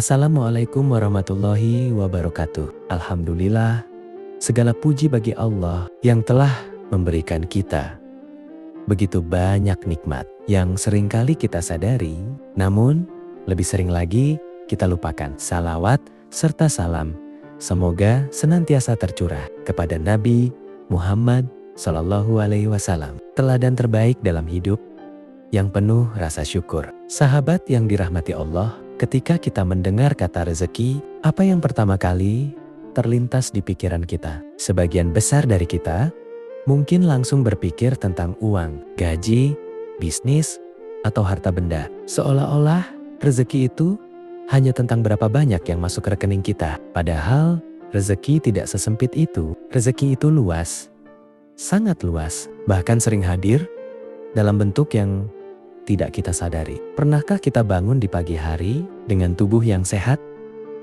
Assalamualaikum warahmatullahi wabarakatuh. Alhamdulillah, segala puji bagi Allah yang telah memberikan kita begitu banyak nikmat yang seringkali kita sadari, namun lebih sering lagi kita lupakan. Salawat serta salam semoga senantiasa tercurah kepada Nabi Muhammad SAW, teladan terbaik dalam hidup yang penuh rasa syukur. Sahabat yang dirahmati Allah, ketika kita mendengar kata rezeki, apa yang pertama kali terlintas di pikiran kita? Sebagian besar dari kita mungkin langsung berpikir tentang uang, gaji, bisnis, atau harta benda. Seolah-olah rezeki itu hanya tentang berapa banyak yang masuk ke rekening kita. Padahal rezeki tidak sesempit itu. Rezeki itu luas, sangat luas, bahkan sering hadir dalam bentuk yang tidak kita sadari. Pernahkah kita bangun di pagi hari dengan tubuh yang sehat,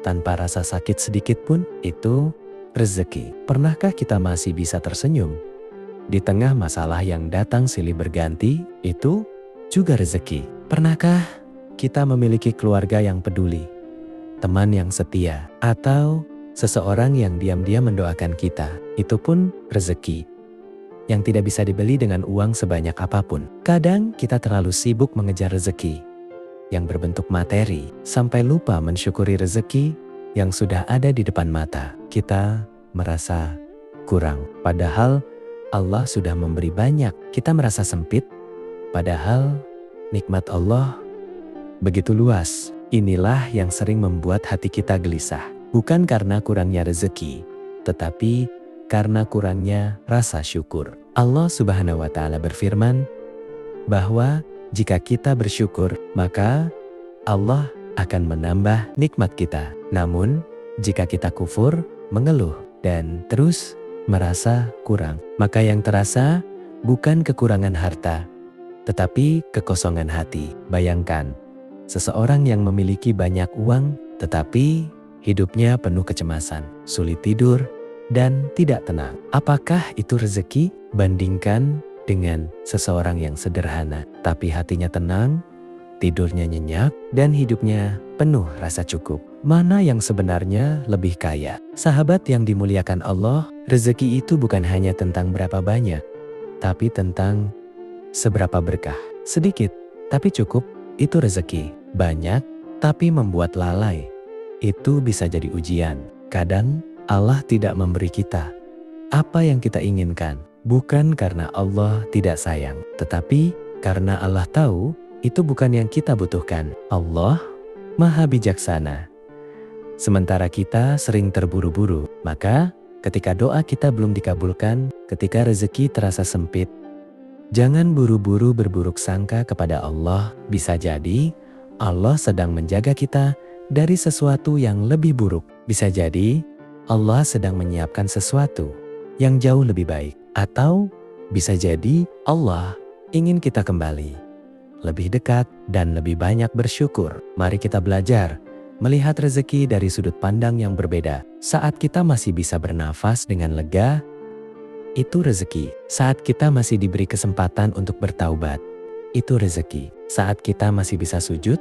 tanpa rasa sakit sedikit pun? Itu rezeki. Pernahkah kita masih bisa tersenyum di tengah masalah yang datang silih berganti? Itu juga rezeki. Pernahkah kita memiliki keluarga yang peduli, teman yang setia, atau seseorang yang diam-diam mendoakan kita? Itu pun rezeki yang tidak bisa dibeli dengan uang sebanyak apapun. Kadang kita terlalu sibuk mengejar rezeki yang berbentuk materi, sampai lupa mensyukuri rezeki yang sudah ada di depan mata. Kita merasa kurang, padahal Allah sudah memberi banyak. Kita merasa sempit, padahal nikmat Allah begitu luas. Inilah yang sering membuat hati kita gelisah. Bukan karena kurangnya rezeki, tetapi karena kurangnya rasa syukur. Allah Subhanahu wa Ta'ala berfirman bahwa jika kita bersyukur, maka Allah akan menambah nikmat kita. Namun, jika kita kufur, mengeluh, dan terus merasa kurang, maka yang terasa bukan kekurangan harta, tetapi kekosongan hati. Bayangkan, seseorang yang memiliki banyak uang, tetapi hidupnya penuh kecemasan, sulit tidur, dan tidak tenang. Apakah itu rezeki? Bandingkan dengan seseorang yang sederhana, tapi hatinya tenang, tidurnya nyenyak, dan hidupnya penuh rasa cukup. Mana yang sebenarnya lebih kaya? Sahabat yang dimuliakan Allah, rezeki itu bukan hanya tentang berapa banyak, tapi tentang seberapa berkah. Sedikit, tapi cukup, itu rezeki. Banyak, tapi membuat lalai, itu bisa jadi ujian. Kadang Allah tidak memberi kita apa yang kita inginkan, bukan karena Allah tidak sayang, tetapi karena Allah tahu itu bukan yang kita butuhkan. Allah Maha Bijaksana. Sementara kita sering terburu-buru, maka ketika doa kita belum dikabulkan, ketika rezeki terasa sempit, jangan buru-buru berburuk sangka kepada Allah. Bisa jadi Allah sedang menjaga kita dari sesuatu yang lebih buruk. Bisa jadi Allah sedang menyiapkan sesuatu yang jauh lebih baik. Atau bisa jadi Allah ingin kita kembali lebih dekat dan lebih banyak bersyukur. Mari kita belajar melihat rezeki dari sudut pandang yang berbeda. Saat kita masih bisa bernafas dengan lega, itu rezeki. Saat kita masih diberi kesempatan untuk bertaubat, itu rezeki. Saat kita masih bisa sujud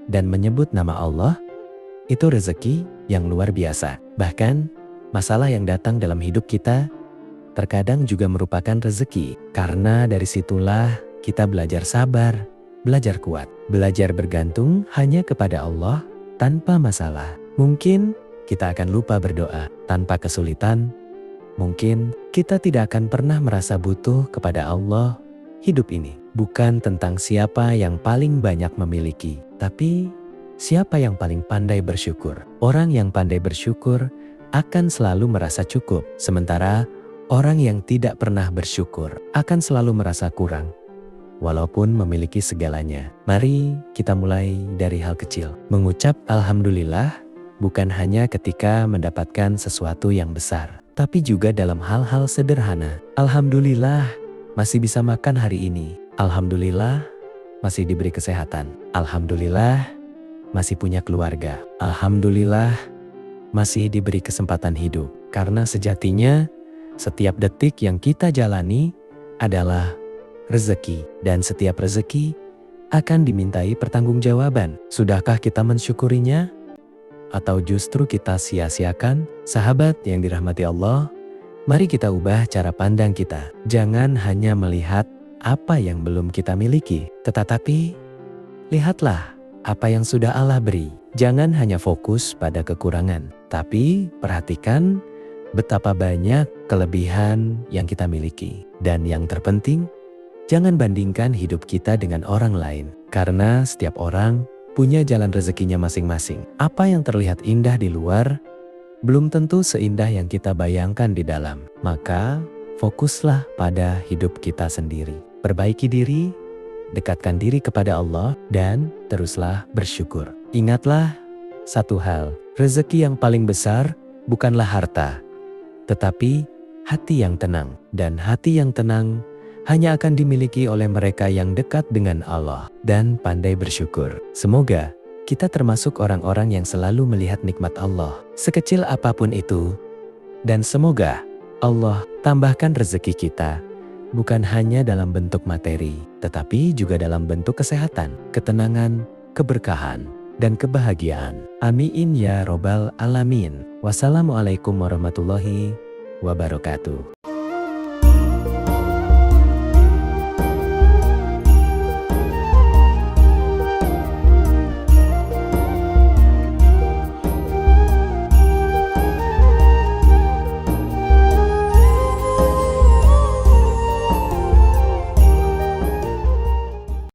dan menyebut nama Allah, itu rezeki yang luar biasa. Bahkan, masalah yang datang dalam hidup kita terkadang juga merupakan rezeki. Karena dari situlah kita belajar sabar, belajar kuat, belajar bergantung hanya kepada Allah tanpa masalah. Mungkin kita akan lupa berdoa tanpa kesulitan. Mungkin kita tidak akan pernah merasa butuh kepada Allah. Hidup ini bukan tentang siapa yang paling banyak memiliki, tapi siapa yang paling pandai bersyukur. Orang yang pandai bersyukur akan selalu merasa cukup. Sementara orang yang tidak pernah bersyukur akan selalu merasa kurang, walaupun memiliki segalanya. Mari kita mulai dari hal kecil. Mengucap Alhamdulillah bukan hanya ketika mendapatkan sesuatu yang besar, tapi juga dalam hal-hal sederhana. Alhamdulillah masih bisa makan hari ini. Alhamdulillah masih diberi kesehatan. Alhamdulillah masih punya keluarga. Alhamdulillah masih diberi kesempatan hidup. Karena sejatinya setiap detik yang kita jalani adalah rezeki. Dan setiap rezeki akan dimintai pertanggungjawaban. Sudahkah kita mensyukurinya? atau justru kita sia-siakan? Sahabat yang dirahmati Allah, mari kita ubah cara pandang kita. Jangan hanya melihat apa yang belum kita miliki, tetapi lihatlah apa yang sudah Allah beri. Jangan hanya fokus pada kekurangan, tapi perhatikan betapa banyak kelebihan yang kita miliki. Dan yang terpenting, jangan bandingkan hidup kita dengan orang lain, karena setiap orang punya jalan rezekinya masing-masing. Apa yang terlihat indah di luar, belum tentu seindah yang kita bayangkan di dalam. Maka, fokuslah pada hidup kita sendiri. Perbaiki diri, dekatkan diri kepada Allah, dan teruslah bersyukur. Ingatlah satu hal, rezeki yang paling besar bukanlah harta, tetapi hati yang tenang. Dan hati yang tenang hanya akan dimiliki oleh mereka yang dekat dengan Allah dan pandai bersyukur. Semoga kita termasuk orang-orang yang selalu melihat nikmat Allah, sekecil apapun itu. Dan semoga Allah tambahkan rezeki kita, bukan hanya dalam bentuk materi, tetapi juga dalam bentuk kesehatan, ketenangan, keberkahan, dan kebahagiaan. Amin ya robbal alamin. Wassalamualaikum warahmatullahi wabarakatuh.